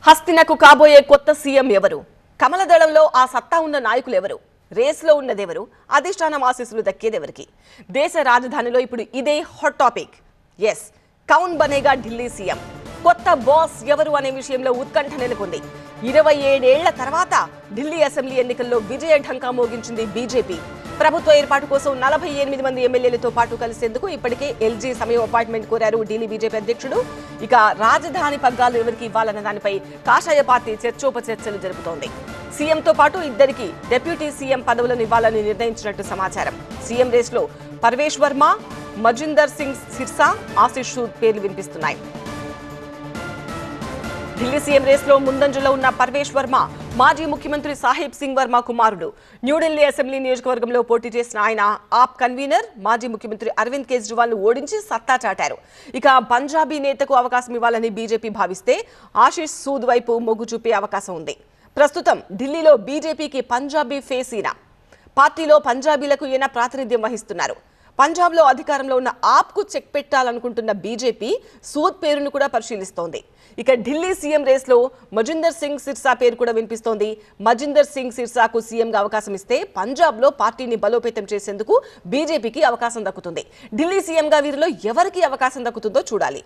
హస్తినకు కాబోయే కొత్త సీఎం ఎవరు? కమలదళంలో ఆ సత్తా ఉన్న నాయకులు ఎవరు? రేస్లో ఉన్నదెవరు? అధిష్టానం ఆశీస్సులు దక్కేదెవరికి? దేశ రాజధానిలో ఇప్పుడు ఇదే హాట్ టాపిక్. ఎస్, కౌన్ బనేగా ఢిల్లీ సీఎం. కొత్త బాస్ ఎవరు అనే విషయంలో ఉత్కంఠ నెలకొంది. 27 ఏళ్ల తర్వాత ఢిల్లీ అసెంబ్లీ ఎన్నికల్లో విజయ ఢంకా మోగించింది బీజేపీ. ప్రభుత్వ ఏర్పాటు కోసం 48 మంది ఎమ్మెల్యేలతో పాటు కలిసేందుకు ఇప్పటికే ఎల్జీ సమయం అపాయింట్మెంట్ కోరారు ఢిల్లీ బీజేపీ అధ్యక్షుడు. ఇక రాజధాని పగ్గాలు ఎవరికి ఇవ్వాలన్న దానిపై కాషాయ పార్టీ చర్చోపచర్చలు జరుపుతోంది. సీఎంతో పాటు ఇద్దరికి డిప్యూటీ సీఎం పదవులను ఇవ్వాలని నిర్ణయించినట్టు సమాచారం. సీఎం రేస్లో పర్వేష్ వర్మ, మజిందర్ సింగ్ సిర్సా, ఆశిష్ సూద్ పేర్లు వినిపిస్తున్నాయి. ఢిల్లీ సీఎం రేస్లో ముందంజలో ఉన్న పర్వేష్ వర్మ మాజీ ముఖ్యమంత్రి సాహిబ్ సింగ్ వర్మ కుమారుడు. న్యూఢిల్లీ అసెంబ్లీ నియోజకవర్గంలో పోటీ చేసిన ఆయన ఆప్ కన్వీనర్ మాజీ ముఖ్యమంత్రి అరవింద్ కేజ్రీవాల్ ను ఓడించి సత్తా చాటారు. ఇక పంజాబీ నేతకు అవకాశం ఇవ్వాలని బీజేపీ భావిస్తే ఆశిష్ సూద్ వైపు మొగ్గు చూపే అవకాశం ఉంది. ప్రస్తుతం ఢిల్లీలో బీజేపీకి పంజాబీ ఫేస్ ఈయన. పార్టీలో పంజాబీలకు ఈయన ప్రాతినిధ్యం వహిస్తున్నారు. పంజాబ్లో అధికారంలో ఉన్న ఆప్కు చెక్ పెట్టాలనుకుంటున్న బీజేపీ సూద్ పేరును కూడా పరిశీలిస్తోంది. ఇక ఢిల్లీ సీఎం రేస్లో మజిందర్ సింగ్ సిర్సా పేరు కూడా వినిపిస్తోంది. మజిందర్ సింగ్ సిర్సాకు సీఎంగా అవకాశం ఇస్తే పంజాబ్లో పార్టీని బలోపేతం చేసేందుకు బీజేపీకి అవకాశం దక్కుతుంది. ఢిల్లీ సీఎంగా వీరిలో ఎవరికి అవకాశం దక్కుతుందో చూడాలి.